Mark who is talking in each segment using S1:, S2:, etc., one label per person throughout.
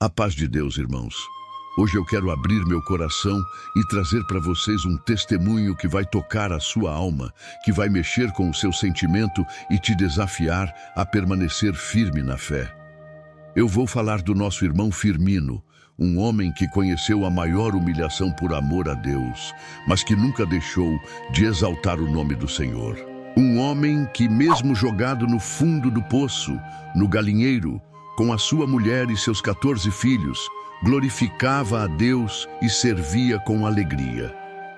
S1: A paz de Deus, irmãos. Hoje eu quero abrir meu coração e trazer para vocês um testemunho que vai tocar a sua alma, que vai mexer com o seu sentimento e te desafiar a permanecer firme na fé. Eu vou falar do nosso irmão Firmino, um homem que conheceu a maior humilhação por amor a Deus, mas que nunca deixou de exaltar o nome do Senhor. Um homem que, mesmo jogado no fundo do poço, no galinheiro, com a sua mulher e seus 14 filhos, glorificava a Deus e servia com alegria.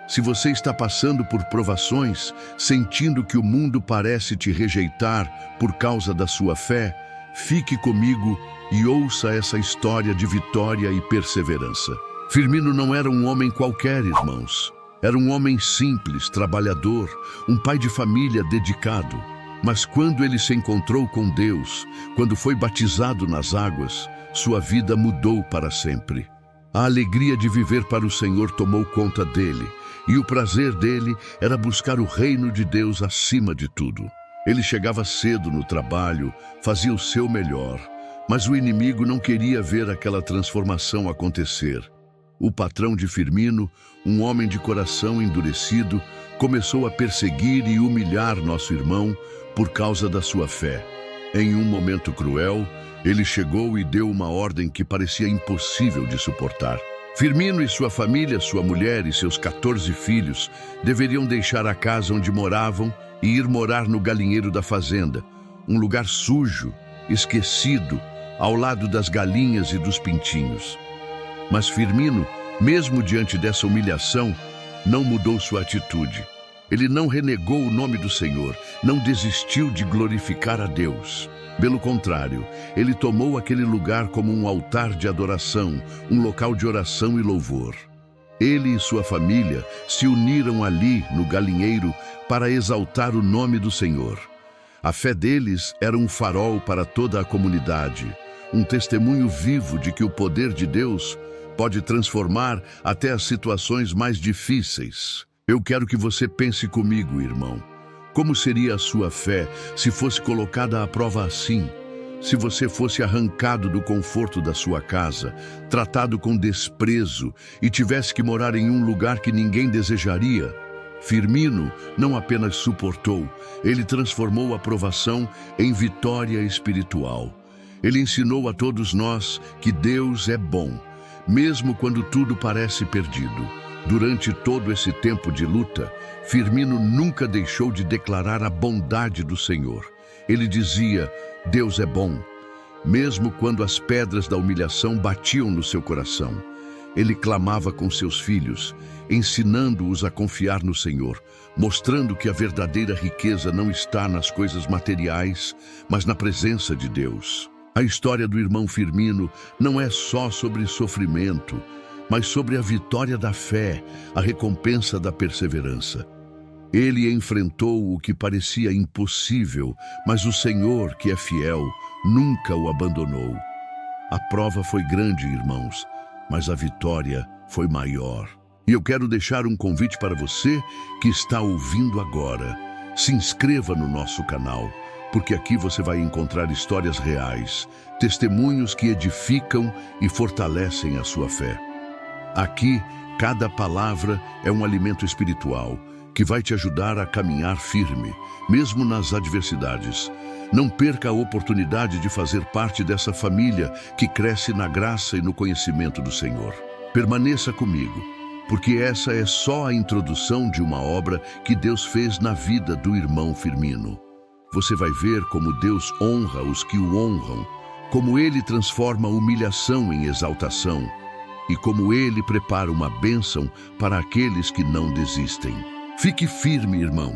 S1: Se você está passando por provações, sentindo que o mundo parece te rejeitar por causa da sua fé, fique comigo e ouça essa história de vitória e perseverança. Firmino não era um homem qualquer, irmãos. Era um homem simples, trabalhador, um pai de família dedicado. Mas quando ele se encontrou com Deus, quando foi batizado nas águas, sua vida mudou para sempre. A alegria de viver para o Senhor tomou conta dele, e o prazer dele era buscar o reino de Deus acima de tudo. Ele chegava cedo no trabalho, fazia o seu melhor, mas o inimigo não queria ver aquela transformação acontecer. O patrão de Firmino, um homem de coração endurecido, começou a perseguir e humilhar nosso irmão por causa da sua fé. Em um momento cruel, ele chegou e deu uma ordem que parecia impossível de suportar. Firmino e sua família, sua mulher e seus 14 filhos deveriam deixar a casa onde moravam e ir morar no galinheiro da fazenda, um lugar sujo, esquecido, ao lado das galinhas e dos pintinhos. Mas Firmino, mesmo diante dessa humilhação, não mudou sua atitude. Ele não renegou o nome do Senhor, não desistiu de glorificar a Deus. Pelo contrário, ele tomou aquele lugar como um altar de adoração, um local de oração e louvor. Ele e sua família se uniram ali, no galinheiro, para exaltar o nome do Senhor. A fé deles era um farol para toda a comunidade, um testemunho vivo de que o poder de Deus pode transformar até as situações mais difíceis. Eu quero que você pense comigo, irmão. Como seria a sua fé se fosse colocada à prova assim? Se você fosse arrancado do conforto da sua casa, tratado com desprezo e tivesse que morar em um lugar que ninguém desejaria? Firmino não apenas suportou, ele transformou a provação em vitória espiritual. Ele ensinou a todos nós que Deus é bom, mesmo quando tudo parece perdido. Durante todo esse tempo de luta, Firmino nunca deixou de declarar a bondade do Senhor. Ele dizia, Deus é bom, mesmo quando as pedras da humilhação batiam no seu coração. Ele clamava com seus filhos, ensinando-os a confiar no Senhor, mostrando que a verdadeira riqueza não está nas coisas materiais, mas na presença de Deus. A história do irmão Firmino não é só sobre sofrimento, mas sobre a vitória da fé, a recompensa da perseverança. Ele enfrentou o que parecia impossível, mas o Senhor, que é fiel, nunca o abandonou. A prova foi grande, irmãos, mas a vitória foi maior. E eu quero deixar um convite para você que está ouvindo agora. Se inscreva no nosso canal, porque aqui você vai encontrar histórias reais, testemunhos que edificam e fortalecem a sua fé. Aqui, cada palavra é um alimento espiritual que vai te ajudar a caminhar firme, mesmo nas adversidades. Não perca a oportunidade de fazer parte dessa família que cresce na graça e no conhecimento do Senhor. Permaneça comigo, porque essa é só a introdução de uma obra que Deus fez na vida do irmão Firmino. Você vai ver como Deus honra os que o honram, como Ele transforma a humilhação em exaltação, e como Ele prepara uma bênção para aqueles que não desistem. Fique firme, irmão,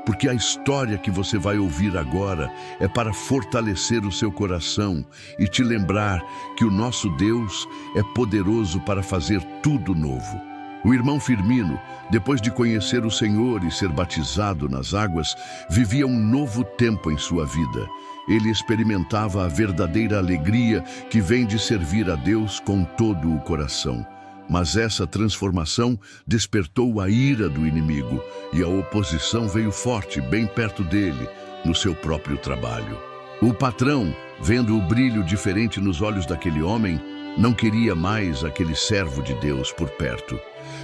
S1: porque a história que você vai ouvir agora é para fortalecer o seu coração e te lembrar que o nosso Deus é poderoso para fazer tudo novo. O irmão Firmino, depois de conhecer o Senhor e ser batizado nas águas, vivia um novo tempo em sua vida. Ele experimentava a verdadeira alegria que vem de servir a Deus com todo o coração. Mas essa transformação despertou a ira do inimigo e a oposição veio forte bem perto dele, no seu próprio trabalho. O patrão, vendo o brilho diferente nos olhos daquele homem, Não queria mais aquele servo de Deus por perto.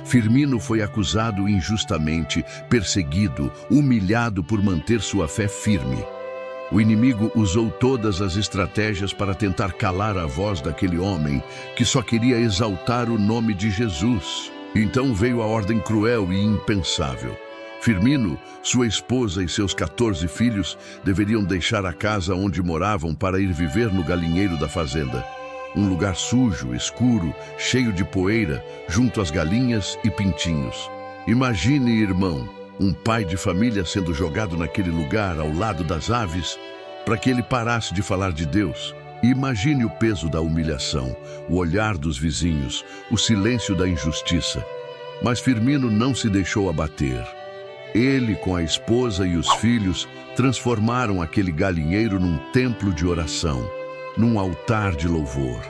S1: Firmino foi acusado injustamente, perseguido, humilhado por manter sua fé firme. O inimigo usou todas as estratégias para tentar calar a voz daquele homem que só queria exaltar o nome de Jesus. Então veio a ordem cruel e impensável. Firmino, sua esposa e seus 14 filhos deveriam deixar a casa onde moravam para ir viver no galinheiro da fazenda. Um lugar sujo, escuro, cheio de poeira, junto às galinhas e pintinhos. Imagine, irmão, um pai de família sendo jogado naquele lugar ao lado das aves para que ele parasse de falar de Deus. E imagine o peso da humilhação, o olhar dos vizinhos, o silêncio da injustiça. Mas Firmino não se deixou abater. Ele, com a esposa e os filhos, transformaram aquele galinheiro num templo de oração, num altar de louvor.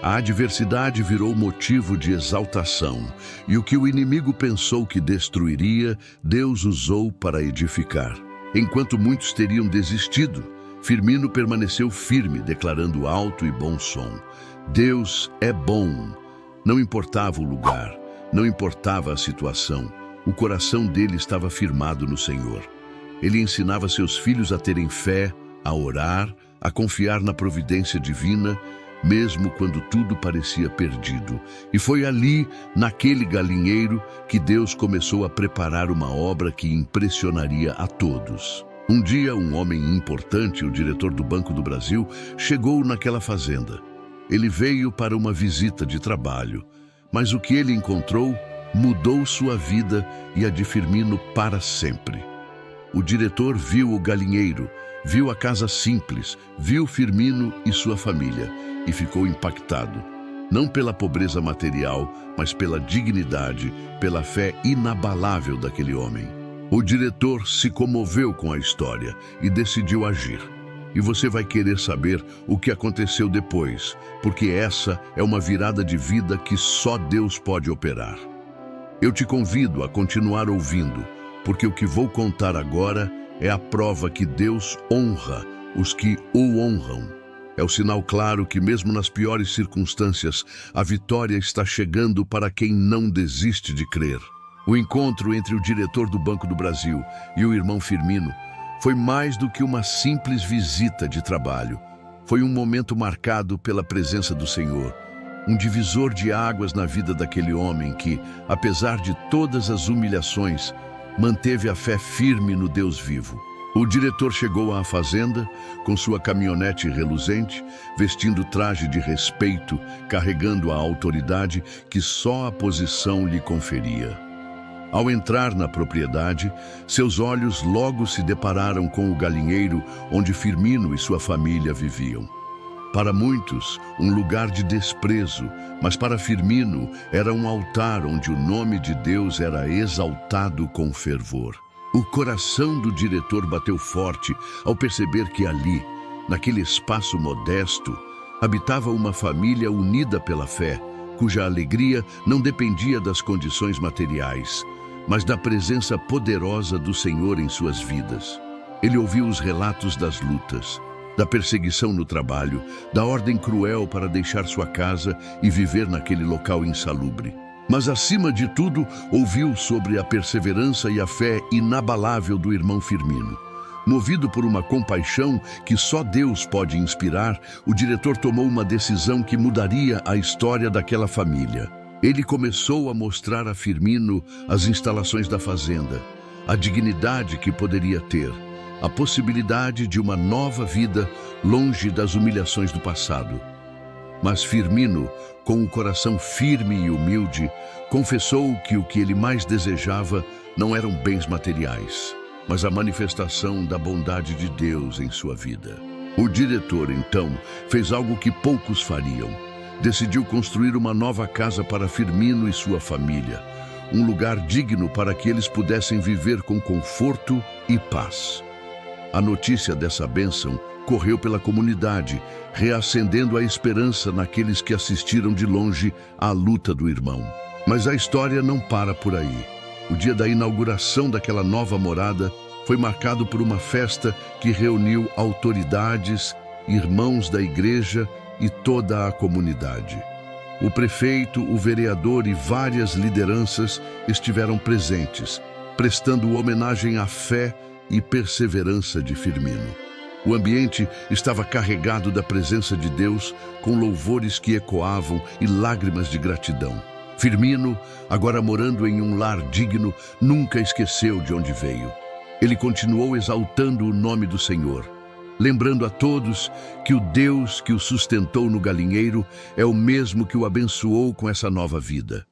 S1: A adversidade virou motivo de exaltação, e o que o inimigo pensou que destruiria, Deus usou para edificar. Enquanto muitos teriam desistido, Firmino permaneceu firme, declarando alto e bom som: Deus é bom. Não importava o lugar, não importava a situação, o coração dele estava firmado no Senhor. Ele ensinava seus filhos a terem fé, a orar, a confiar na providência divina, mesmo quando tudo parecia perdido. E foi ali, naquele galinheiro, que Deus começou a preparar uma obra que impressionaria a todos. Um dia, um homem importante, o diretor do Banco do Brasil, chegou naquela fazenda. Ele veio para uma visita de trabalho, mas o que ele encontrou mudou sua vida e a de Firmino para sempre. O diretor viu o galinheiro, viu a casa simples, viu Firmino e sua família e ficou impactado, não pela pobreza material, mas pela dignidade, pela fé inabalável daquele homem. O diretor se comoveu com a história e decidiu agir. E você vai querer saber o que aconteceu depois, porque essa é uma virada de vida que só Deus pode operar. Eu te convido a continuar ouvindo, porque o que vou contar agora é a prova que Deus honra os que o honram. É o sinal claro que, mesmo nas piores circunstâncias, a vitória está chegando para quem não desiste de crer. O encontro entre o diretor do Banco do Brasil e o irmão Firmino foi mais do que uma simples visita de trabalho. Foi um momento marcado pela presença do Senhor, um divisor de águas na vida daquele homem que, apesar de todas as humilhações, manteve a fé firme no Deus vivo. O diretor chegou à fazenda com sua caminhonete reluzente, vestindo traje de respeito, carregando a autoridade que só a posição lhe conferia. Ao entrar na propriedade, seus olhos logo se depararam com o galinheiro onde Firmino e sua família viviam. Para muitos, um lugar de desprezo, mas para Firmino era um altar onde o nome de Deus era exaltado com fervor. O coração do diretor bateu forte ao perceber que ali, naquele espaço modesto, habitava uma família unida pela fé, cuja alegria não dependia das condições materiais, mas da presença poderosa do Senhor em suas vidas. Ele ouviu os relatos das lutas, da perseguição no trabalho, da ordem cruel para deixar sua casa e viver naquele local insalubre. Mas, acima de tudo, ouviu sobre a perseverança e a fé inabalável do irmão Firmino. Movido por uma compaixão que só Deus pode inspirar, o diretor tomou uma decisão que mudaria a história daquela família. Ele começou a mostrar a Firmino as instalações da fazenda, a dignidade que poderia ter, a possibilidade de uma nova vida longe das humilhações do passado. Mas Firmino, com o coração firme e humilde, confessou que o que ele mais desejava não eram bens materiais, mas a manifestação da bondade de Deus em sua vida. O diretor, então, fez algo que poucos fariam. Decidiu construir uma nova casa para Firmino e sua família, um lugar digno para que eles pudessem viver com conforto e paz. A notícia dessa bênção correu pela comunidade, reacendendo a esperança naqueles que assistiram de longe à luta do irmão. Mas a história não para por aí. O dia da inauguração daquela nova morada foi marcado por uma festa que reuniu autoridades, irmãos da igreja e toda a comunidade. O prefeito, o vereador e várias lideranças estiveram presentes, prestando homenagem à fé e perseverança de Firmino. O ambiente estava carregado da presença de Deus, com louvores que ecoavam e lágrimas de gratidão. Firmino, agora morando em um lar digno, nunca esqueceu de onde veio. Ele continuou exaltando o nome do Senhor, lembrando a todos que o Deus que o sustentou no galinheiro é o mesmo que o abençoou com essa nova vida.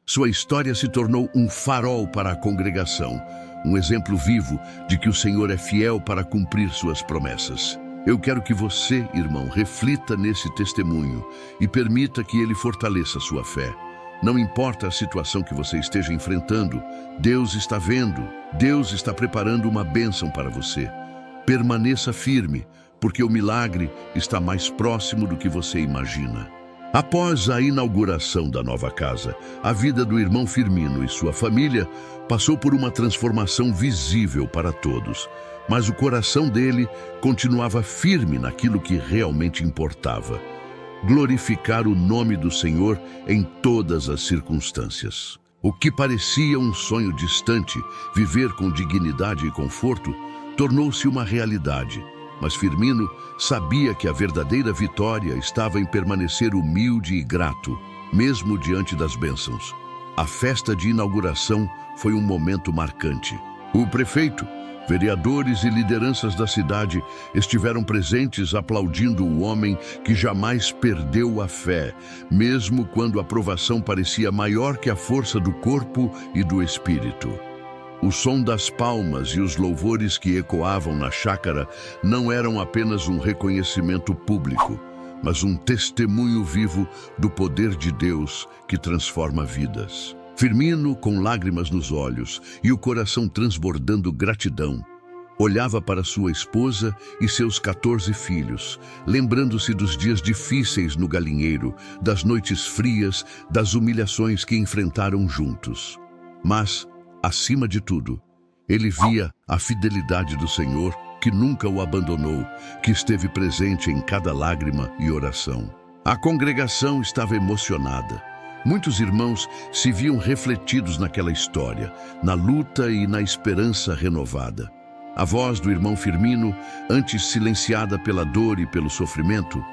S1: Sua história se tornou um farol para a congregação, um exemplo vivo de que o Senhor é fiel para cumprir suas promessas. Eu quero que você, irmão, reflita nesse testemunho e permita que ele fortaleça sua fé. Não importa a situação que você esteja enfrentando, Deus está vendo, Deus está preparando uma bênção para você. Permaneça firme, porque o milagre está mais próximo do que você imagina. Após a inauguração da nova casa, a vida do irmão Firmino e sua família passou por uma transformação visível para todos, mas o coração dele continuava firme naquilo que realmente importava: glorificar o nome do Senhor em todas as circunstâncias. O que parecia um sonho distante, viver com dignidade e conforto, tornou-se uma realidade. Mas Firmino sabia que a verdadeira vitória estava em permanecer humilde e grato, mesmo diante das bênçãos. A festa de inauguração foi um momento marcante. O prefeito, vereadores e lideranças da cidade estiveram presentes aplaudindo o homem que jamais perdeu a fé, mesmo quando a provação parecia maior que a força do corpo e do espírito. O som das palmas e os louvores que ecoavam na chácara não eram apenas um reconhecimento público, mas um testemunho vivo do poder de Deus que transforma vidas. Firmino, com lágrimas nos olhos e o coração transbordando gratidão, olhava para sua esposa e seus 14 filhos, lembrando-se dos dias difíceis no galinheiro, das noites frias, das humilhações que enfrentaram juntos. Mas, acima de tudo, ele via a fidelidade do Senhor, que nunca o abandonou, que esteve presente em cada lágrima e oração. A congregação estava emocionada. Muitos irmãos se viam refletidos naquela história, na luta e na esperança renovada. A voz do irmão Firmino, antes silenciada pela dor e pelo sofrimento,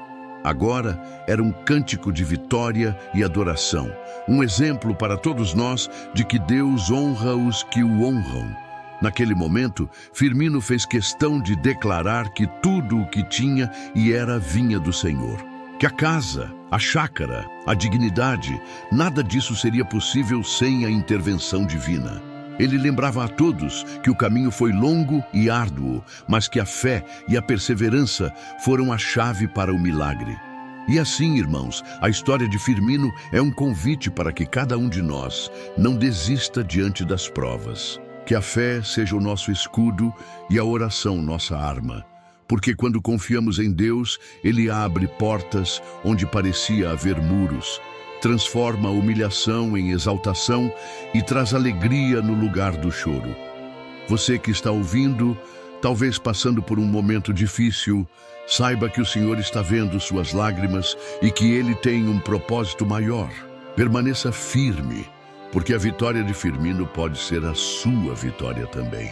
S1: agora era um cântico de vitória e adoração, um exemplo para todos nós de que Deus honra os que o honram. Naquele momento, Firmino fez questão de declarar que tudo o que tinha e era vinha do Senhor. Que a casa, a chácara, a dignidade, nada disso seria possível sem a intervenção divina. Ele lembrava a todos que o caminho foi longo e árduo, mas que a fé e a perseverança foram a chave para o milagre. E assim, irmãos, a história de Firmino é um convite para que cada um de nós não desista diante das provas. Que a fé seja o nosso escudo e a oração nossa arma. Porque quando confiamos em Deus, Ele abre portas onde parecia haver muros, transforma a humilhação em exaltação e traz alegria no lugar do choro. Você que está ouvindo, talvez passando por um momento difícil, saiba que o Senhor está vendo suas lágrimas e que Ele tem um propósito maior. Permaneça firme, porque a vitória de Firmino pode ser a sua vitória também.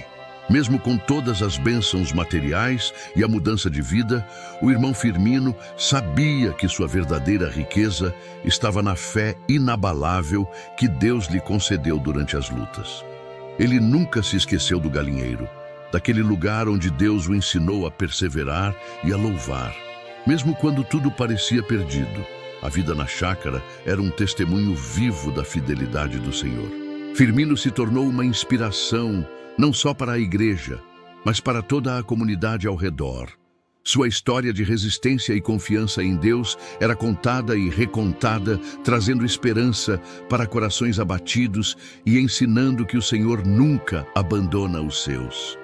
S1: Mesmo com todas as bênçãos materiais e a mudança de vida, o irmão Firmino sabia que sua verdadeira riqueza estava na fé inabalável que Deus lhe concedeu durante as lutas. Ele nunca se esqueceu do galinheiro, daquele lugar onde Deus o ensinou a perseverar e a louvar. Mesmo quando tudo parecia perdido, a vida na chácara era um testemunho vivo da fidelidade do Senhor. Firmino se tornou uma inspiração não só para a igreja, mas para toda a comunidade ao redor. Sua história de resistência e confiança em Deus era contada e recontada, trazendo esperança para corações abatidos e ensinando que o Senhor nunca abandona os seus.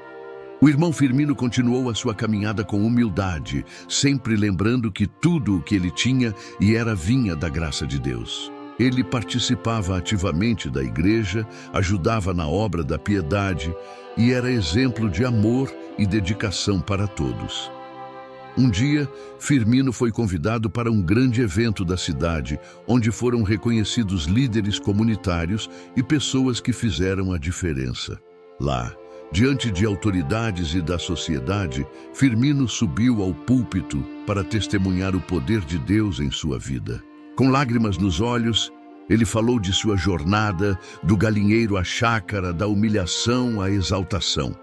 S1: O irmão Firmino continuou a sua caminhada com humildade, sempre lembrando que tudo o que ele tinha e era vinha da graça de Deus. Ele participava ativamente da igreja, ajudava na obra da piedade e era exemplo de amor e dedicação para todos. Um dia, Firmino foi convidado para um grande evento da cidade, onde foram reconhecidos líderes comunitários e pessoas que fizeram a diferença. Lá, diante de autoridades e da sociedade, Firmino subiu ao púlpito para testemunhar o poder de Deus em sua vida. Com lágrimas nos olhos, ele falou de sua jornada, do galinheiro à chácara, da humilhação à exaltação.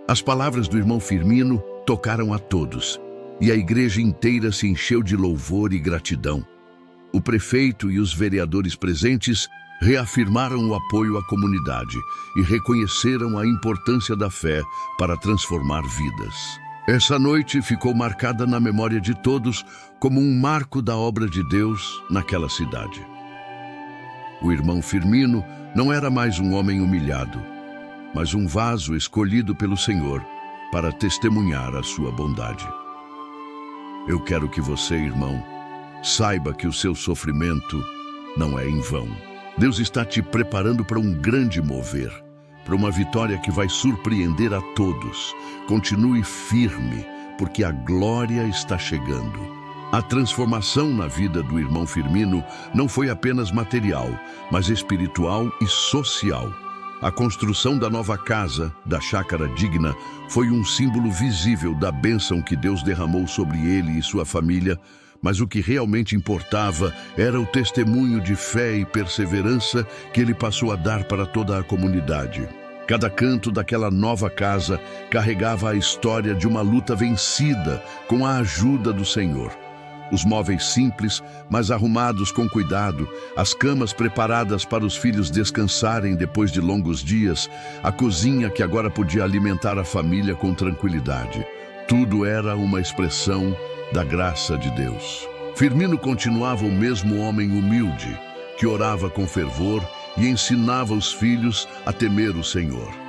S1: As palavras do irmão Firmino tocaram a todos, e a igreja inteira se encheu de louvor e gratidão. O prefeito e os vereadores presentes reafirmaram o apoio à comunidade e reconheceram a importância da fé para transformar vidas. Essa noite ficou marcada na memória de todos como um marco da obra de Deus naquela cidade. O irmão Firmino não era mais um homem humilhado, mas um vaso escolhido pelo Senhor para testemunhar a sua bondade. Eu quero que você, irmão, saiba que o seu sofrimento não é em vão. Deus está te preparando para um grande mover, para uma vitória que vai surpreender a todos. Continue firme, porque a glória está chegando. A transformação na vida do irmão Firmino não foi apenas material, mas espiritual e social. A construção da nova casa, da chácara digna, foi um símbolo visível da bênção que Deus derramou sobre ele e sua família, mas o que realmente importava era o testemunho de fé e perseverança que ele passou a dar para toda a comunidade. Cada canto daquela nova casa carregava a história de uma luta vencida com a ajuda do Senhor. Os móveis simples, mas arrumados com cuidado, as camas preparadas para os filhos descansarem depois de longos dias, a cozinha que agora podia alimentar a família com tranquilidade. Tudo era uma expressão da graça de Deus. Firmino continuava o mesmo homem humilde, que orava com fervor e ensinava os filhos a temer o Senhor.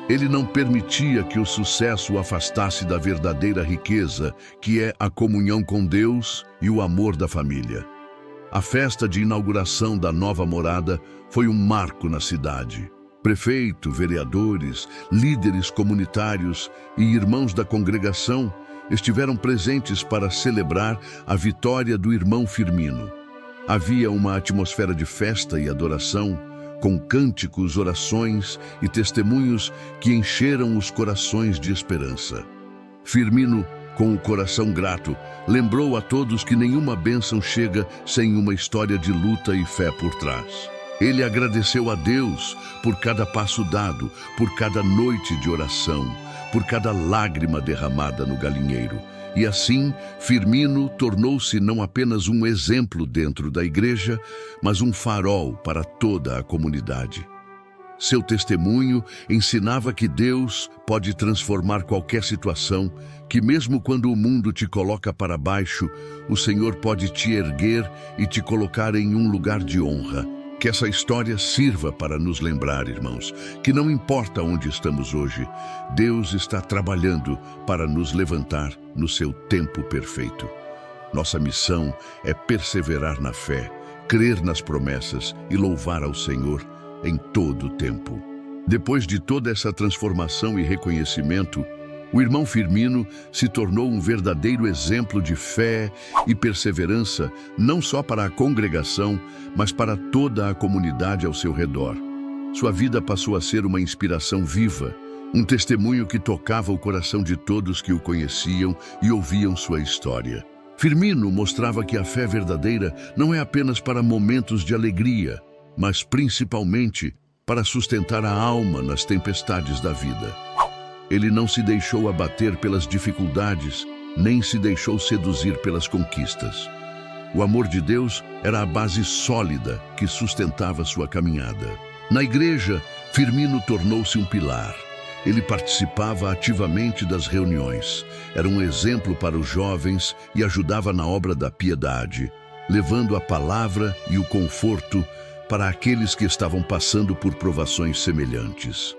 S1: Ele não permitia que o sucesso o afastasse da verdadeira riqueza, que é a comunhão com Deus e o amor da família. A festa de inauguração da nova morada foi um marco na cidade. Prefeito, vereadores, líderes comunitários e irmãos da congregação estiveram presentes para celebrar a vitória do irmão Firmino. Havia uma atmosfera de festa e adoração, com cânticos, orações e testemunhos que encheram os corações de esperança. Firmino, com o coração grato, lembrou a todos que nenhuma bênção chega sem uma história de luta e fé por trás. Ele agradeceu a Deus por cada passo dado, por cada noite de oração, por cada lágrima derramada no galinheiro. E assim, Firmino tornou-se não apenas um exemplo dentro da igreja, mas um farol para toda a comunidade. Seu testemunho ensinava que Deus pode transformar qualquer situação, que mesmo quando o mundo te coloca para baixo, o Senhor pode te erguer e te colocar em um lugar de honra. Que essa história sirva para nos lembrar, irmãos, que não importa onde estamos hoje, Deus está trabalhando para nos levantar no seu tempo perfeito. Nossa missão é perseverar na fé, crer nas promessas e louvar ao Senhor em todo o tempo. Depois de toda essa transformação e reconhecimento, o irmão Firmino se tornou um verdadeiro exemplo de fé e perseverança, não só para a congregação, mas para toda a comunidade ao seu redor. Sua vida passou a ser uma inspiração viva, um testemunho que tocava o coração de todos que o conheciam e ouviam sua história. Firmino mostrava que a fé verdadeira não é apenas para momentos de alegria, mas principalmente para sustentar a alma nas tempestades da vida. Ele não se deixou abater pelas dificuldades, nem se deixou seduzir pelas conquistas. O amor de Deus era a base sólida que sustentava sua caminhada. Na igreja, Firmino tornou-se um pilar. Ele participava ativamente das reuniões, era um exemplo para os jovens e ajudava na obra da piedade, levando a palavra e o conforto para aqueles que estavam passando por provações semelhantes.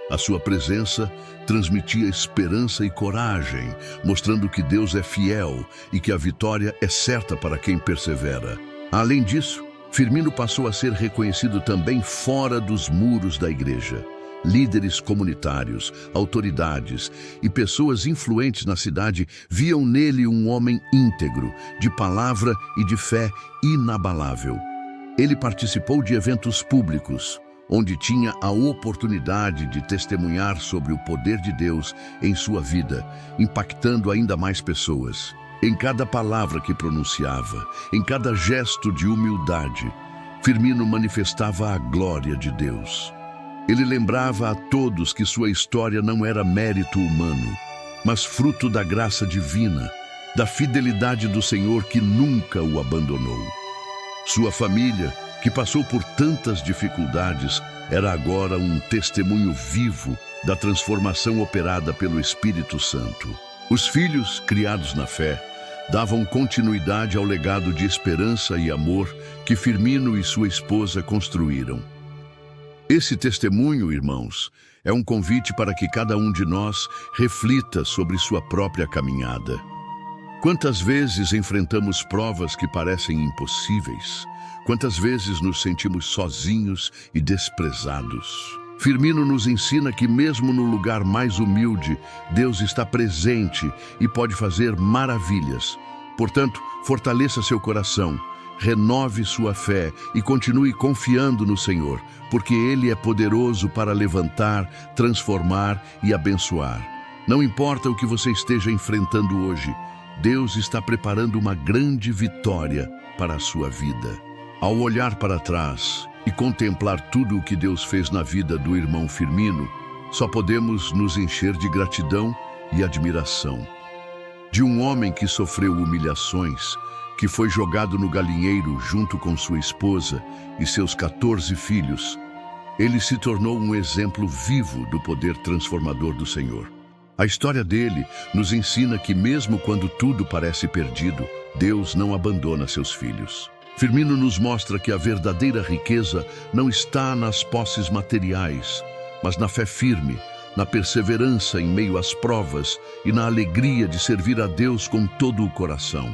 S1: A sua presença transmitia esperança e coragem, mostrando que Deus é fiel e que a vitória é certa para quem persevera. Além disso, Firmino passou a ser reconhecido também fora dos muros da igreja. líderes comunitários, autoridades e pessoas influentes na cidade viam nele um homem íntegro, de palavra e de fé inabalável. Ele participou de eventos públicos, onde tinha a oportunidade de testemunhar sobre o poder de Deus em sua vida, impactando ainda mais pessoas. Em cada palavra que pronunciava, em cada gesto de humildade, Firmino manifestava a glória de Deus. Ele lembrava a todos que sua história não era mérito humano, mas fruto da graça divina, da fidelidade do Senhor que nunca o abandonou. Sua família, que passou por tantas dificuldades, era agora um testemunho vivo da transformação operada pelo Espírito Santo. Os filhos, criados na fé, davam continuidade ao legado de esperança e amor que Firmino e sua esposa construíram. Esse testemunho, irmãos, é um convite para que cada um de nós reflita sobre sua própria caminhada. Quantas vezes enfrentamos provas que parecem impossíveis? Quantas vezes nos sentimos sozinhos e desprezados? Firmino nos ensina que mesmo no lugar mais humilde, Deus está presente e pode fazer maravilhas. Portanto, fortaleça seu coração, renove sua fé e continue confiando no Senhor, porque Ele é poderoso para levantar, transformar e abençoar. Não importa o que você esteja enfrentando hoje, Deus está preparando uma grande vitória para a sua vida. Ao olhar para trás e contemplar tudo o que Deus fez na vida do irmão Firmino, só podemos nos encher de gratidão e admiração. De um homem que sofreu humilhações, que foi jogado no galinheiro junto com sua esposa e seus 14 filhos, ele se tornou um exemplo vivo do poder transformador do Senhor. A história dele nos ensina que mesmo quando tudo parece perdido, Deus não abandona seus filhos. Firmino nos mostra que a verdadeira riqueza não está nas posses materiais, mas na fé firme, na perseverança em meio às provas e na alegria de servir a Deus com todo o coração.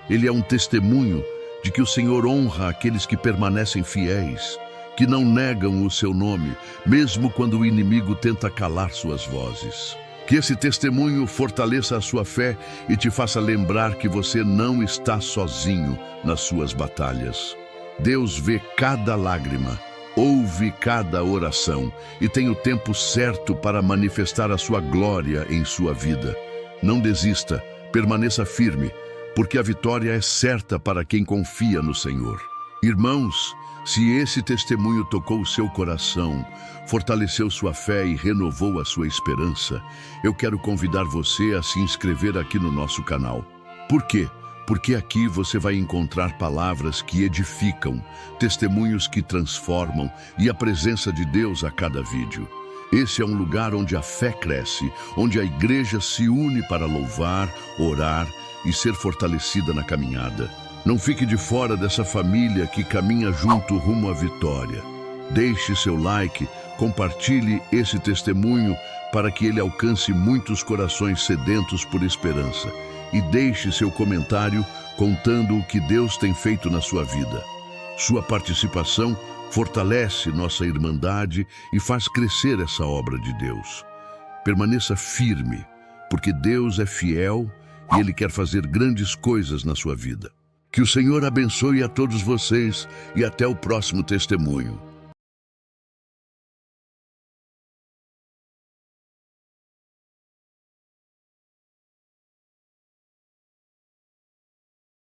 S1: Ele é um testemunho de que o Senhor honra aqueles que permanecem fiéis, que não negam o seu nome, mesmo quando o inimigo tenta calar suas vozes. Que esse testemunho fortaleça a sua fé e te faça lembrar que você não está sozinho nas suas batalhas. Deus vê cada lágrima, ouve cada oração e tem o tempo certo para manifestar a sua glória em sua vida. Não desista, permaneça firme, porque a vitória é certa para quem confia no Senhor. Irmãos, se esse testemunho tocou o seu coração, fortaleceu sua fé e renovou a sua esperança, eu quero convidar você a se inscrever aqui no nosso canal. Por quê? Porque aqui você vai encontrar palavras que edificam, testemunhos que transformam e a presença de Deus a cada vídeo. Esse é um lugar onde a fé cresce, onde a igreja se une para louvar, orar e ser fortalecida na caminhada. Não fique de fora dessa família que caminha junto rumo à vitória. Deixe seu like, compartilhe esse testemunho para que ele alcance muitos corações sedentos por esperança. E deixe seu comentário contando o que Deus tem feito na sua vida. Sua participação fortalece nossa irmandade e faz crescer essa obra de Deus. Permaneça firme, porque Deus é fiel e Ele quer fazer grandes coisas na sua vida. Que o Senhor abençoe a todos vocês e até o próximo testemunho.